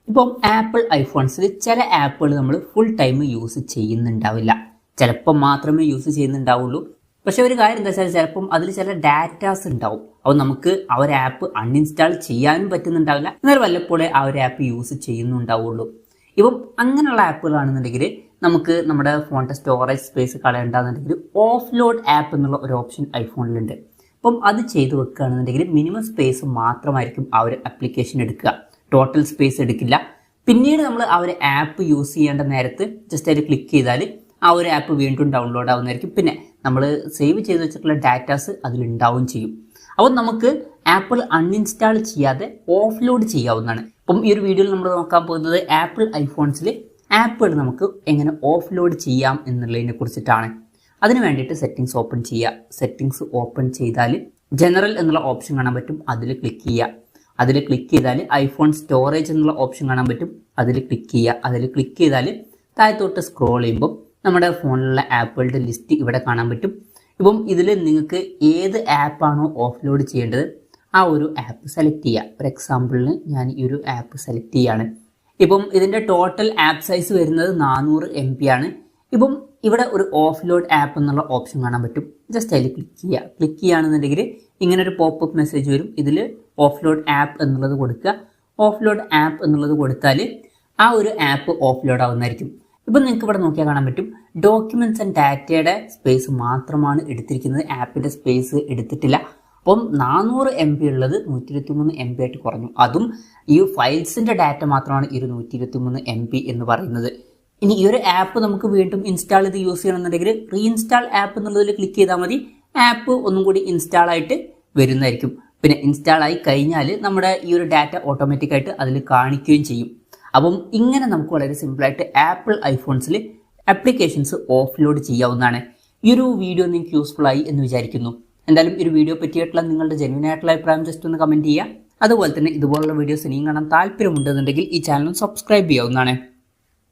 ഇപ്പം ആപ്പിൾ ഐഫോൺസിൽ ചില ആപ്പുകൾ നമ്മൾ ഫുൾ ടൈം യൂസ് ചെയ്യുന്നുണ്ടാവില്ല, ചിലപ്പോൾ മാത്രമേ യൂസ് ചെയ്യുന്നുണ്ടാവുള്ളൂ. പക്ഷെ ഒരു കാര്യം എന്താ വെച്ചാൽ ചിലപ്പം അതിൽ ചില ഡാറ്റാസ് ഉണ്ടാവും. അപ്പോൾ നമുക്ക് ആ ഒരു ആപ്പ് അൺഇൻസ്റ്റാൾ ചെയ്യാനും പറ്റുന്നുണ്ടാവില്ല, എന്നാൽ വല്ലപ്പോഴേ ആ ഒരു ആപ്പ് യൂസ് ചെയ്യുന്നുണ്ടാവുള്ളൂ. ഇപ്പം അങ്ങനെയുള്ള ആപ്പുകളാണെന്നുണ്ടെങ്കിൽ നമുക്ക് നമ്മുടെ ഫോണിൻ്റെ സ്റ്റോറേജ് സ്പേസ് കളയണ്ടെന്നുണ്ടെങ്കിൽ ഓഫ് ലോഡ് ആപ്പ് എന്നുള്ള ഒരു ഓപ്ഷൻ ഐഫോണിലുണ്ട്. അപ്പം അത് ചെയ്ത് വെക്കുകയാണെന്നുണ്ടെങ്കിൽ മിനിമം സ്പേസ് മാത്രമായിരിക്കും ആ ഒരു ആപ്ലിക്കേഷൻ എടുക്കുക, ടോട്ടൽ സ്പേസ് എടുക്കില്ല. പിന്നീട് നമ്മൾ ആ ഒരു ആപ്പ് യൂസ് ചെയ്യേണ്ട നേരത്ത് ജസ്റ്റ് അതിൽ ക്ലിക്ക് ചെയ്താൽ ആ ഒരു ആപ്പ് വീണ്ടും ഡൗൺലോഡ് ആവുന്നതായിരിക്കും. പിന്നെ നമ്മൾ സേവ് ചെയ്ത് വെച്ചിട്ടുള്ള ഡാറ്റാസ് അതിലുണ്ടാവും ചെയ്യും. അപ്പോൾ നമുക്ക് ആപ്പിൾ അൺഇൻസ്റ്റാൾ ചെയ്യാതെ ഓഫ് ലോഡ് ചെയ്യാവുന്നതാണ്. അപ്പം ഈ ഒരു വീഡിയോയിൽ നമ്മൾ നോക്കാൻ പോകുന്നത് ആപ്പിൾ ഐഫോൺസിൽ ആപ്പുകൾ നമുക്ക് എങ്ങനെ ഓഫ് ലോഡ് ചെയ്യാം എന്നുള്ളതിനെ കുറിച്ചിട്ടാണ്. അതിന് വേണ്ടിയിട്ട് സെറ്റിങ്സ് ഓപ്പൺ ചെയ്യുക. സെറ്റിങ്സ് ഓപ്പൺ ചെയ്താൽ ജനറൽ എന്നുള്ള ഓപ്ഷൻ കാണാൻ പറ്റും, അതിൽ ക്ലിക്ക് ചെയ്യുക. അതിൽ ക്ലിക്ക് ചെയ്താൽ ഐഫോൺ സ്റ്റോറേജ് എന്നുള്ള ഓപ്ഷൻ കാണാൻ പറ്റും, അതിൽ ക്ലിക്ക് ചെയ്യുക. അതിൽ ക്ലിക്ക് ചെയ്താൽ താഴത്തോട്ട് സ്ക്രോൾ ചെയ്യുമ്പോൾ നമ്മുടെ ഫോണിലുള്ള ആപ്പുകളുടെ ലിസ്റ്റ് ഇവിടെ കാണാൻ പറ്റും. ഇപ്പം ഇതിൽ നിങ്ങൾക്ക് ഏത് ആപ്പാണോ ഓഫ് ലോഡ് ചെയ്യേണ്ടത് ആ ഒരു ആപ്പ് സെലക്ട് ചെയ്യുക. ഫോർ എക്സാമ്പിളിന് ഞാൻ ഈ ഒരു ആപ്പ് സെലക്ട് ചെയ്യുകയാണ്. ഇപ്പം ഇതിൻ്റെ ടോട്ടൽ ആപ്പ് സൈസ് വരുന്നത് 400 MB ആണ്. ഇപ്പം ഇവിടെ ഒരു ഓഫ് ലോഡ് ആപ്പ് എന്നുള്ള ഓപ്ഷൻ കാണാൻ പറ്റും, ജസ്റ്റ് അതിൽ ക്ലിക്ക് ചെയ്യുക. ക്ലിക്ക് ചെയ്യുകയാണെന്നുണ്ടെങ്കിൽ ഇങ്ങനെ ഒരു പോപ്പപ്പ് മെസ്സേജ് വരും. ഇതിൽ ഓഫ് ലോഡ് ആപ്പ് എന്നുള്ളത് കൊടുക്കുക. ഓഫ് ലോഡ് ആപ്പ് എന്നുള്ളത് കൊടുത്താൽ ആ ഒരു ആപ്പ് ഓഫ് ലോഡ് ആവുന്നതായിരിക്കും. ഇപ്പം നിങ്ങൾക്ക് ഇവിടെ നോക്കിയാൽ കാണാൻ പറ്റും ഡോക്യുമെൻറ്റ്സ് ആൻഡ് ഡാറ്റയുടെ സ്പേസ് മാത്രമാണ് എടുത്തിരിക്കുന്നത്, ആപ്പിൻ്റെ സ്പേസ് എടുത്തിട്ടില്ല. അപ്പം 400 MB ഉള്ളത് 123 MB ആയിട്ട് കുറഞ്ഞു. അതും ഈ ഫയൽസിൻ്റെ ഡാറ്റ മാത്രമാണ് ഈ 123 MB എന്ന് പറയുന്നത്. ഇനി ഈ ഒരു ആപ്പ് നമുക്ക് വീണ്ടും ഇൻസ്റ്റാൾ ചെയ്ത് യൂസ് ചെയ്യണമെന്നുണ്ടെങ്കിൽ റീഇൻസ്റ്റാൾ ആപ്പ് എന്നുള്ളതിൽ ക്ലിക്ക് ചെയ്താൽ മതി, ആപ്പ് ഒന്നും കൂടി ഇൻസ്റ്റാൾ ആയിട്ട് വരുന്നതായിരിക്കും. പിന്നെ ഇൻസ്റ്റാൾ ആയി കഴിഞ്ഞാൽ നമ്മുടെ ഈ ഒരു ഡാറ്റ ഓട്ടോമാറ്റിക്കായിട്ട് അതിൽ കാണിക്കുകയും ചെയ്യും. അപ്പം ഇങ്ങനെ നമുക്ക് വളരെ സിമ്പിളായിട്ട് ആപ്പിൾ ഐഫോൺസിൽ ആപ്ലിക്കേഷൻസ് ഓഫ് ലോഡ് ചെയ്യാവുന്നതാണ്. ഈ ഒരു വീഡിയോ നിങ്ങൾക്ക് യൂസ്ഫുൾ ആയി എന്ന് വിചാരിക്കുന്നു. എന്തായാലും ഈ ഒരു വീഡിയോ പറ്റിയിട്ടുള്ള നിങ്ങളുടെ ജെന്യൂൻ ആയിട്ടുള്ള അഭിപ്രായം ജസ്റ്റ് ഒന്ന് കമൻറ്റ് ചെയ്യുക. അതുപോലെ തന്നെ ഇതുപോലുള്ള വീഡിയോസ് ഇനിയും കാണാൻ താല്പര്യമുണ്ടെന്നുണ്ടെങ്കിൽ ഈ ചാനൽ സബ്സ്ക്രൈബ് ചെയ്യാവുന്നതാണ്.